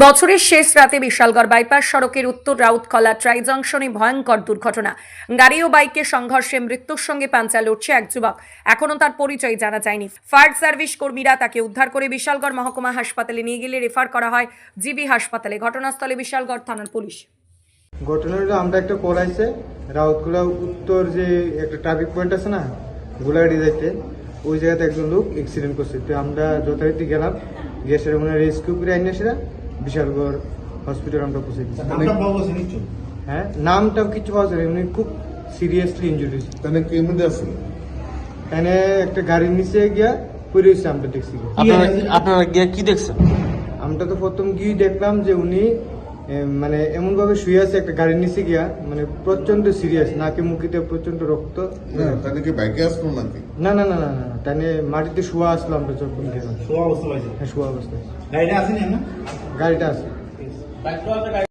বছরের শেষ রাতে বিশালগড় বাইপাস সড়কের উত্তর রাউতখলা ট্রাই জংশনে ভয়ঙ্কর দুর্ঘটনা। গাড়ি ও বাইকের সংঘর্ষে মৃত্যুর সঙ্গে পাঞ্চা লড়ছে এক যুবক। এখনো তার পরিচয় জানা যায়নি। ফায়ার সার্ভিস কর্মীরা তাকে উদ্ধার করে বিশালগড় মহকুমা হাসপাতালে নিয়ে গেলে রেফার করা হয় জিবি হাসপাতালে। ঘটনাস্থলে বিশালগড় থানার পুলিশ। ঘটনাটা আমরা একটা কল আইছে রাউতখলা উত্তর যে একটা ট্রাফিক পয়েন্ট আছে না গোলাঘাটি যাইতে, ওই জায়গাতে একজন লোক অ্যাক্সিডেন্ট করছে। তো আমরা যথারীতি গেলাম, গিয়ে সেটা মনে রেস্কিউ করে আইনে সেটা বিশালগড় হসপিটাল আমরা পৌঁছে দিচ্ছি। হ্যাঁ, নামটা কিছু পাওয়া যায়, উনি খুব সিরিয়াসলি ইনজুরি। তাহলে কি মধ্যে আছে? এখানে একটা গাড়ির নিচে গিয়া পড়ে হয়েছে, আমরা দেখছি। আপনারা গিয়ে কি দেখছেন? আমরা তো প্রথম গিয়ে দেখলাম যে উনি মানে এমন ভাবে শুয়ে আছে একটা গাড়ির নিচে গিয়া, মানে প্রচন্ড সিরিয়াস, নাকে মুখিতে প্রচন্ড রক্ত। তাহলে কি বাইকে আসলো নাকি? না না না না না, তাহলে মাটিতে শোয়া আসলো, আমরা যখন গেলাম শোয়া অবস্থা পাইছে। হ্যাঁ, শোয়া অবস্থায়। গাড়িটা আসেনি না? গাড়িটা আছে।